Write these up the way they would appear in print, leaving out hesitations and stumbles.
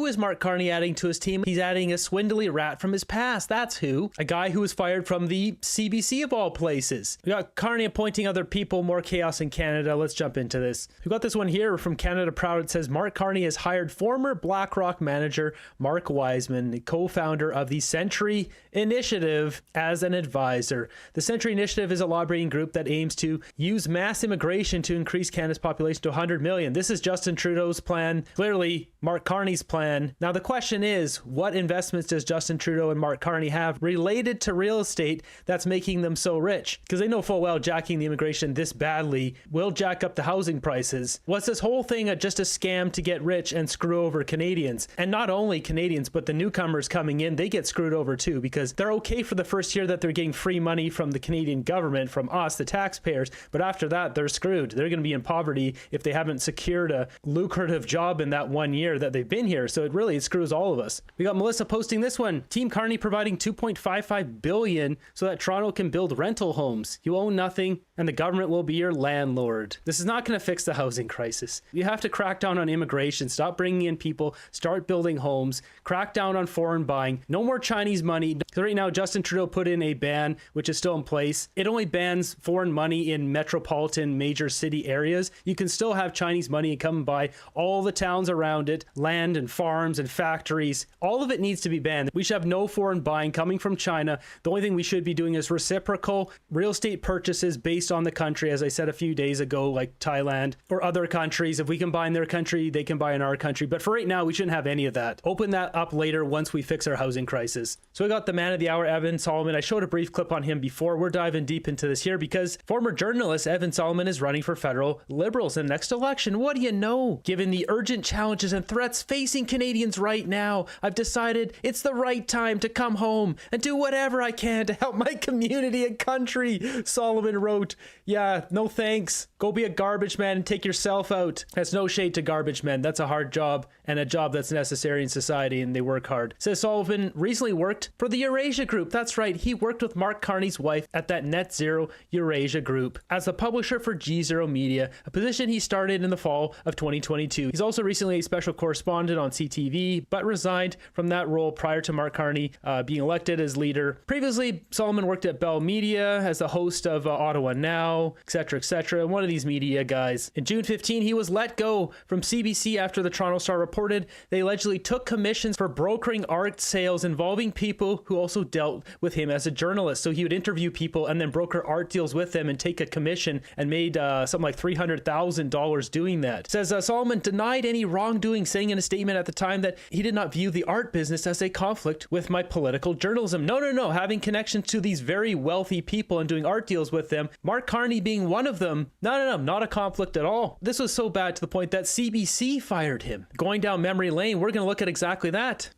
Who is Mark Carney adding to his team? He's adding a swindly rat from his past. That's who. A guy who was fired from the CBC of all places. We got Carney appointing other people. More chaos in Canada. Let's jump into this. We got this one here from Canada Proud. It says Mark Carney has hired former BlackRock manager Mark Wiseman, the co-founder of the Century Initiative, as an advisor. The Century Initiative is a lobbying group that aims to use mass immigration to increase Canada's population to 100 million. This is Justin Trudeau's plan. Clearly, Mark Carney's plan. Now, the question is, what investments does Justin Trudeau and Mark Carney have related to real estate that's making them so rich? Because they know full well jacking the immigration this badly will jack up the housing prices. Was this whole thing just a scam to get rich and screw over Canadians? And not only Canadians, but the newcomers coming in, they get screwed over too, because they're okay for the first year that they're getting free money from the Canadian government, from us, the taxpayers. But after that, they're screwed. They're going to be in poverty if they haven't secured a lucrative job in that 1 year that they've been here. So it screws all of us. We got Melissa posting this one. Team Carney providing $2.55 billion so that Toronto can build rental homes. You own nothing and the government will be your landlord. This is not going to fix the housing crisis. You have to crack down on immigration, stop bringing in people, start building homes, crack down on foreign buying, no more Chinese money. So right now, Justin Trudeau put in a ban, which is still in place. It only bans foreign money in metropolitan major city areas. You can still have Chinese money and come and buy all the towns around it, land and farms and factories. All of it needs to be banned. We should have no foreign buying coming from China. The only thing we should be doing is reciprocal real estate purchases based on the country, as I said a few days ago, like Thailand or other countries. If we can buy in their country, they can buy in our country. But for right now, we shouldn't have any of that. Open that up later once we fix our housing crisis. So we got the man of the hour, Evan Solomon. I showed a brief clip on him before. We're diving deep into this here because former journalist Evan Solomon is running for federal Liberals in the next election. What do you know? Given the urgent challenges and threats facing Canadians right now, I've decided it's the right time to come home and do whatever I can to help my community and country, Solomon wrote. Yeah, no thanks. Go be a garbage man and take yourself out. That's no shade to garbage men. That's a hard job and a job that's necessary in society, and they work hard. Says Sullivan recently worked for the Eurasia Group. That's right. He worked with Mark Carney's wife at that Net Zero Eurasia Group as the publisher for G0 Media, a position he started in the fall of 2022. He's also recently a special correspondent on CTV, but resigned from that role prior to Mark Carney being elected as leader. Previously, Solomon worked at Bell Media as the host of Ottawa Now, etc., one of these media guys. In June 15, he was let go from CBC after the Toronto Star reported they allegedly took commissions for brokering art sales involving people who also dealt with him as a journalist. So he would interview people and then broker art deals with them and take a commission, and made something like $300,000 doing that. Says Solomon denied any wrongdoing, saying in a statement at the time that he did not view the art business as a conflict with my political journalism. No. Having connections to these very wealthy people and doing art deals with them, Mark Carney being one of them, no, not a conflict at all. This was so bad to the point that CBC fired him. Going down memory lane, we're going to look at exactly that.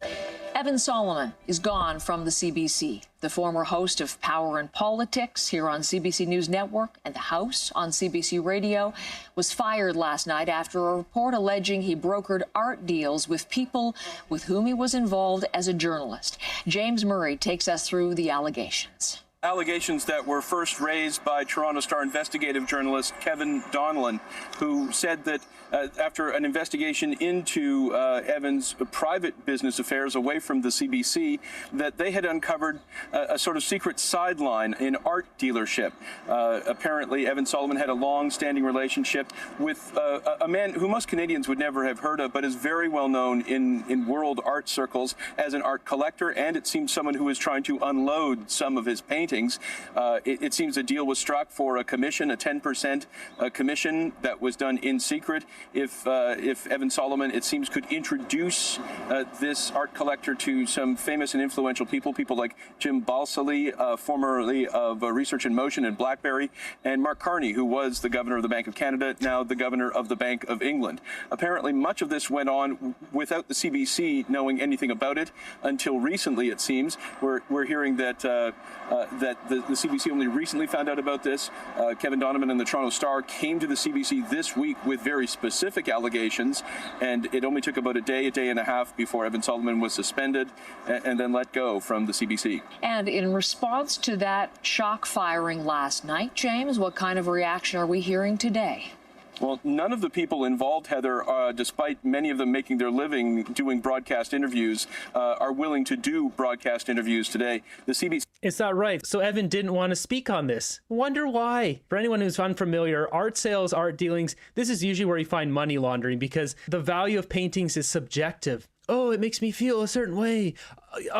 Evan Solomon is gone from the CBC. The former host of Power and Politics here on CBC News Network and The House on CBC Radio was fired last night after a report alleging he brokered art deals with people with whom he was involved as a journalist. James Murray takes us through the allegations. Allegations that were first raised by Toronto Star investigative journalist Kevin Donnellan, who said that after an investigation into Evan's private business affairs away from the CBC, that they had uncovered a sort of secret sideline in art dealership. Apparently, Evan Solomon had a long-standing relationship with a man who most Canadians would never have heard of, but is very well known in world art circles as an art collector, and it seems someone who is trying to unload some of his paintings. It seems a deal was struck for a commission, a 10% commission that was done in secret. If Evan Solomon, it seems, could introduce this art collector to some famous and influential people like Jim Balsillie, formerly of Research in Motion and BlackBerry, and Mark Carney, who was the governor of the Bank of Canada, now the governor of the Bank of England. Apparently, much of this went on without the CBC knowing anything about it until recently, it seems. We're hearing that that the CBC only recently found out about this. Kevin Donnellan and the Toronto Star came to the CBC this week with very specific allegations, and it only took about a day and a half before Evan Solomon was suspended and then let go from the CBC. And in response to that shock firing last night, James, what kind of reaction are we hearing today? Well, none of the people involved, Heather, despite many of them making their living doing broadcast interviews, are willing to do broadcast interviews today. The CBC... Is that right? So Evan didn't want to speak on this. Wonder why? For anyone who's unfamiliar, art sales, art dealings, this is usually where you find money laundering because the value of paintings is subjective. Oh, it makes me feel a certain way.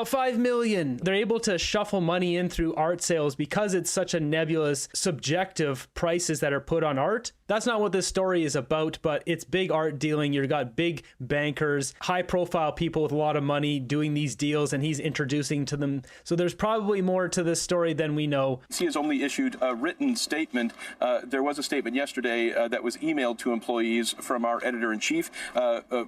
5 million. They're able to shuffle money in through art sales because it's such a nebulous, subjective prices that are put on art. That's not what this story is about, but it's big art dealing. You've got big bankers, high profile people with a lot of money doing these deals, and he's introducing to them. So there's probably more to this story than we know. He has only issued a written statement. There was a statement yesterday that was emailed to employees from our editor-in-chief.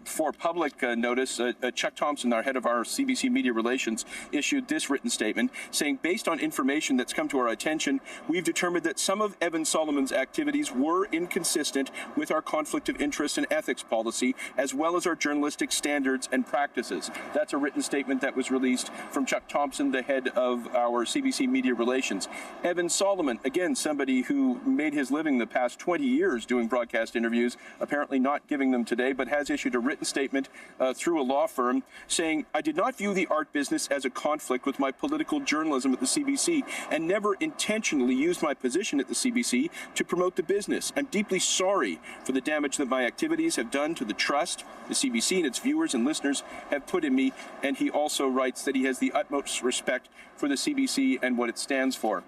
For public notice, Chuck Thompson, our head of our CBC Media Relations, issued this written statement saying, based on information that's come to our attention, we've determined that some of Evan Solomon's activities were inconsistent with our conflict of interest and ethics policy, as well as our journalistic standards and practices. That's a written statement that was released from Chuck Thompson, the head of our CBC Media Relations. Evan Solomon, again, somebody who made his living the past 20 years doing broadcast interviews, apparently not giving them today, but has issued a written statement through a law firm saying, I did not view the art business as a conflict with my political journalism at the CBC and never intentionally used my position at the CBC to promote the business. I'm deeply sorry for the damage that my activities have done to the trust the CBC and its viewers and listeners have put in me. And he also writes that he has the utmost respect for the CBC and what it stands for.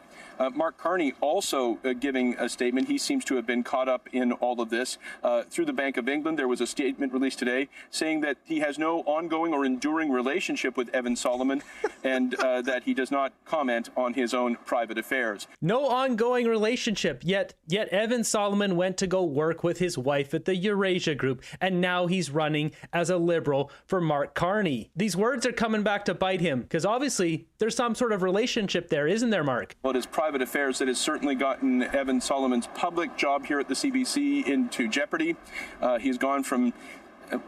Mark Carney also giving a statement. He seems to have been caught up in all of this. Through the Bank of England, there was a statement released today saying that he has no ongoing or enduring relationship with Evan Solomon and that he does not comment on his own private affairs. No ongoing relationship, yet Evan Solomon went to go work with his wife at the Eurasia Group, and now he's running as a Liberal for Mark Carney. These words are coming back to bite him, because obviously there's some sort of relationship there, isn't there, Mark? Well, it is private affairs that has certainly gotten Evan Solomon's public job here at the CBC into jeopardy. He's gone from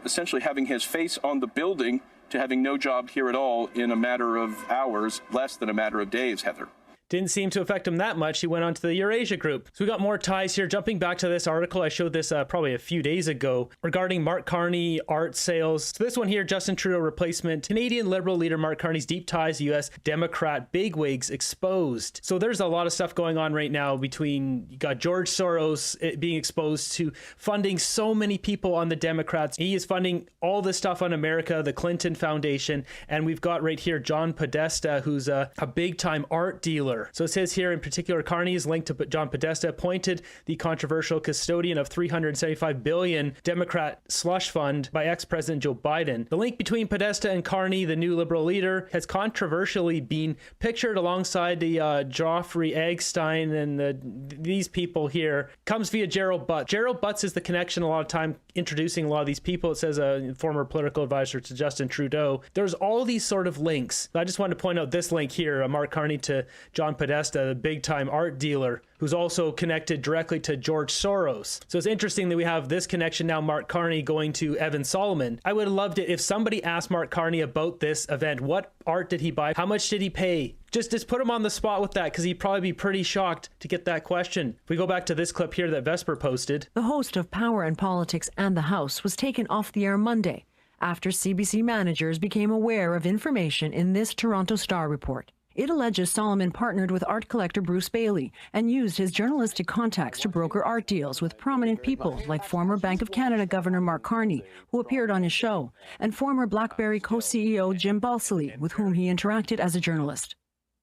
essentially having his face on the building to having no job here at all in a matter of hours, less than a matter of days, Heather. Didn't seem to affect him that much. He went on to the Eurasia Group. So we got more ties here. Jumping back to this article, I showed this probably a few days ago regarding Mark Carney art sales. So this one here, Justin Trudeau replacement. Canadian Liberal leader Mark Carney's deep ties to U.S. Democrat bigwigs exposed. So there's a lot of stuff going on right now between, you got George Soros being exposed to funding so many people on the Democrats. He is funding all this stuff on America, the Clinton Foundation. And we've got right here John Podesta, who's a big time art dealer. So it says here in particular, Carney is linked to John Podesta, appointed the controversial custodian of $375 billion Democrat slush fund by ex-President Joe Biden. The link between Podesta and Carney, the new Liberal leader, has controversially been pictured alongside the Joffrey Eggstein and these people here. Comes via Gerald Butts. Gerald Butts is the connection a lot of time introducing a lot of these people. It says a former political advisor to Justin Trudeau. There's all these sort of links. I just wanted to point out this link here, Mark Carney to John Podesta, the big-time art dealer, who's also connected directly to George Soros. So it's interesting that we have this connection now, Mark Carney going to Evan Solomon. I would have loved it if somebody asked Mark Carney about this event. What art did he buy? How much did he pay? Just put him on the spot with that, because he'd probably be pretty shocked to get that question. If we go back to this clip here that Vesper posted. The host of Power and Politics and the House was taken off the air Monday after CBC managers became aware of information in this Toronto Star report. It alleges Solomon partnered with art collector Bruce Bailey and used his journalistic contacts to broker art deals with prominent people like former Bank of Canada Governor Mark Carney, who appeared on his show, and former BlackBerry co-CEO Jim Balsillie, with whom he interacted as a journalist.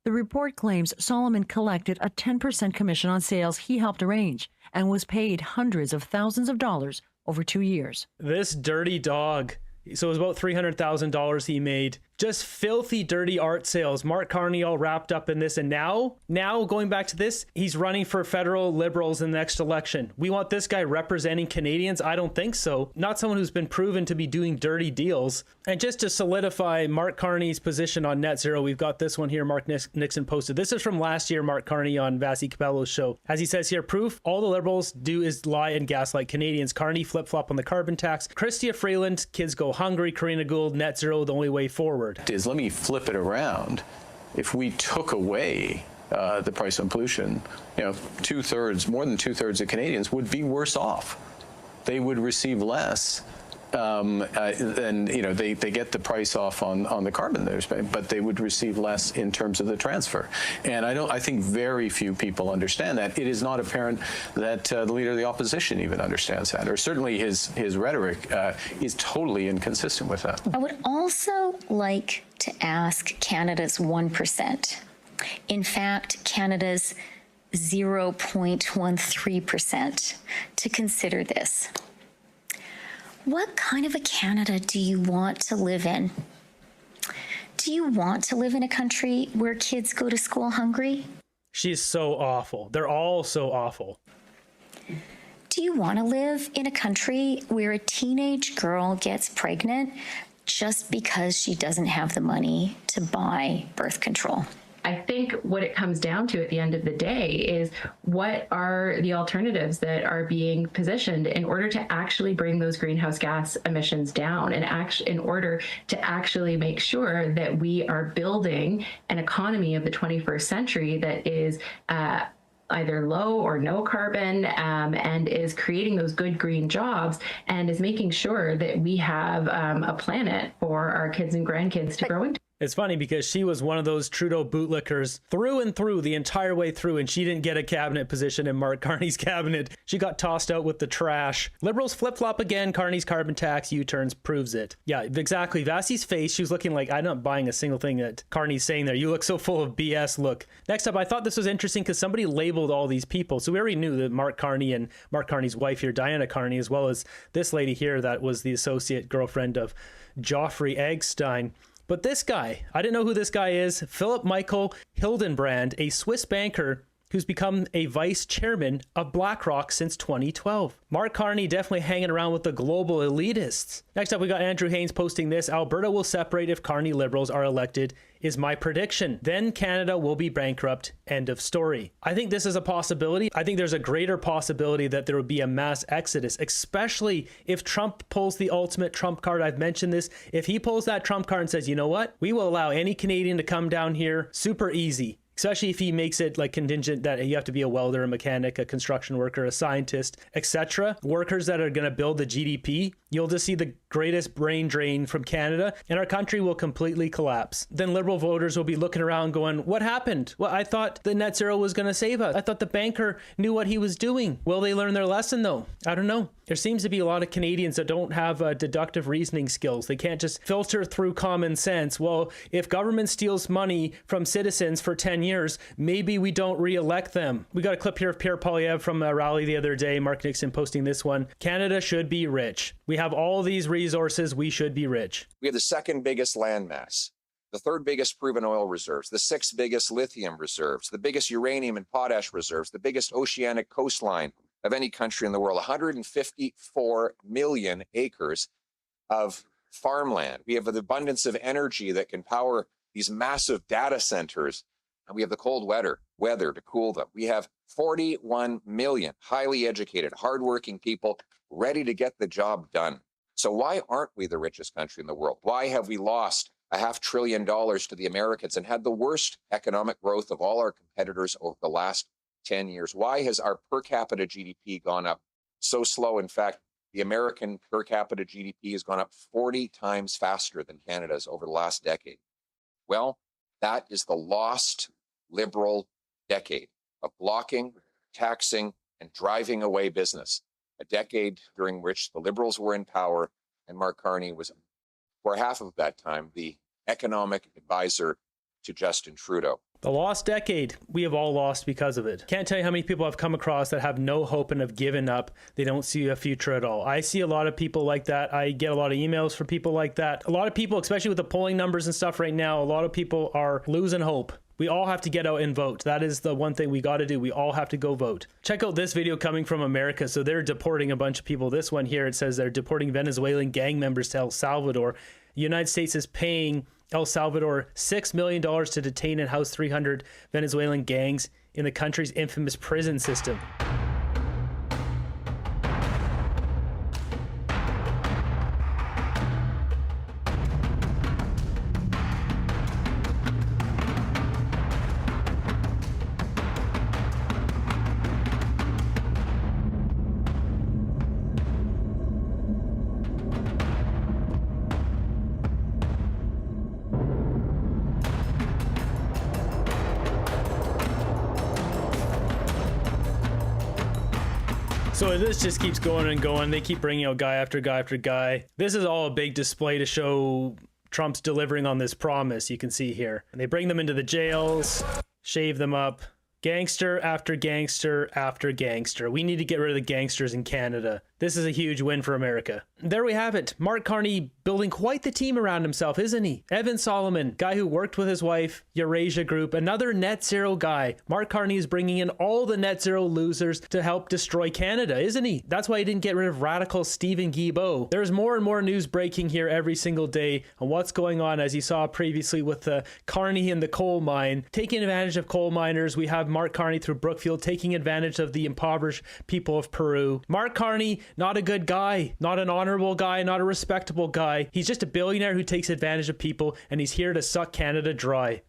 The report claims Solomon collected a 10% commission on sales he helped arrange and was paid hundreds of thousands of dollars over 2 years. This dirty dog. So it was about $300,000 he made. Just filthy, dirty art sales. Mark Carney all wrapped up in this. And now going back to this, he's running for federal Liberals in the next election. We want this guy representing Canadians? I don't think so. Not someone who's been proven to be doing dirty deals. And just to solidify Mark Carney's position on net zero, we've got this one here Mark Nixon posted. This is from last year, Mark Carney on Vasi Capello's show. As he says here, proof all the Liberals do is lie and gaslight Canadians. Carney flip-flop on the carbon tax. Chrystia Freeland, kids go hungry. Karina Gould, net zero, the only way forward. Let me flip it around. If we took away the price on pollution, more than two-thirds of Canadians would be worse off they would receive less. And they get the price off on the carbon they're spending, but they would receive less in terms of the transfer. And I think very few people understand that. It is not apparent that the leader of the opposition even understands that, or certainly his rhetoric is totally inconsistent with that. I would also like to ask Canada's 1%. In fact, Canada's 0.13% to consider this. What kind of a Canada do you want to live in? Do you want to live in a country where kids go to school hungry? She's so awful. They're all so awful. Do you want to live in a country where a teenage girl gets pregnant just because she doesn't have the money to buy birth control? I think what it comes down to at the end of the day is what are the alternatives that are being positioned in order to actually bring those greenhouse gas emissions down, and in order to actually make sure that we are building an economy of the 21st century that is either low or no carbon, and is creating those good green jobs, and is making sure that we have a planet for our kids and grandkids to grow into. It's funny because she was one of those Trudeau bootlickers through and through the entire way through, and she didn't get a cabinet position in Mark Carney's cabinet. She got tossed out with the trash. Liberals flip-flop again. Carney's carbon tax U-turns proves it. Yeah, exactly. Vassie's face, she was looking like, I'm not buying a single thing that Carney's saying there. You look so full of BS. Look. Next up, I thought this was interesting because somebody labeled all these people. So we already knew that Mark Carney and Mark Carney's wife here, Diana Carney, as well as this lady here that was the associate girlfriend of Joffrey Eggstein. But this guy, I didn't know who this guy is. Philip Michael Hildenbrand, a Swiss banker who's become a vice chairman of BlackRock since 2012. Mark Carney definitely hanging around with the global elitists. Next up, we got Andrew Haynes posting this. Alberta will separate if Carney Liberals are elected, is my prediction. Then Canada will be bankrupt. End of story. I think this is a possibility. I think there's a greater possibility that there would be a mass exodus, especially if Trump pulls the ultimate Trump card. I've mentioned this. If he pulls that Trump card and says, you know what? We will allow any Canadian to come down here super easy. Especially if he makes it like contingent that you have to be a welder, a mechanic, a construction worker, a scientist, etc. Workers that are going to build the GDP. You'll just see the greatest brain drain from Canada, and our country will completely collapse. Then Liberal voters will be looking around going, what happened? Well, I thought the net zero was going to save us. I thought the banker knew what he was doing. Will they learn their lesson though? I don't know. There seems to be a lot of Canadians that don't have deductive reasoning skills. They can't just filter through common sense. Well, if government steals money from citizens for 10 years, maybe we don't re-elect them. We got a clip here of Pierre Poilievre from a rally the other day. Mark Nixon posting this one. Canada should be rich. We have all these resources. We should be rich. We have the second biggest land mass, the third biggest proven oil reserves, the sixth biggest lithium reserves, the biggest uranium and potash reserves, the biggest oceanic coastline of any country in the world, 154 million acres of farmland. We have the abundance of energy that can power these massive data centers, and we have the cold weather to cool them. We have 41 million highly educated, hardworking people ready to get the job done. So why aren't we the richest country in the world? Why have we lost $500 billion to the Americans and had the worst economic growth of all our competitors over the last 10 years? Why has our per capita GDP gone up so slow? In fact, the American per capita GDP has gone up 40 times faster than Canada's over the last decade. Well, that is the lost Liberal decade of blocking, taxing, and driving away business. A decade during which the Liberals were in power and Mark Carney was, for half of that time, the economic advisor to Justin Trudeau. The lost decade, we have all lost because of it. Can't tell you how many people I've come across that have no hope and have given up. They don't see a future at all. I see a lot of people like that. I get a lot of emails from people like that. A lot of people, especially with the polling numbers and stuff right now, a lot of people are losing hope. We all have to get out and vote. That is the one thing we got to do. We all have to go vote. Check out this video coming from America. So they're deporting a bunch of people. This one here, it says they're deporting Venezuelan gang members to El Salvador. The United States is paying El Salvador $6 million to detain and house 300 Venezuelan gangs in the country's infamous prison system. So this just keeps going and going. They keep bringing out guy after guy after guy. This is all a big display to show Trump's delivering on this promise, you can see here. And they bring them into the jails, shave them up. Gangster after gangster after gangster. We need to get rid of the gangsters in Canada. This is a huge win for America. There we have it. Mark Carney building quite the team around himself, isn't he? Evan Solomon, guy who worked with his wife, Eurasia Group, another net zero guy. Mark Carney is bringing in all the net zero losers to help destroy Canada, isn't he? That's why he didn't get rid of radical Stephen Guilbeault. There's more and more news breaking here every single day on what's going on, as you saw previously with Carney and the coal mine. Taking advantage of coal miners, we have Mark Carney through Brookfield taking advantage of the impoverished people of Peru. Mark Carney, not a good guy, not an honorable guy, not a respectable guy. He's just a billionaire who takes advantage of people, and he's here to suck Canada dry.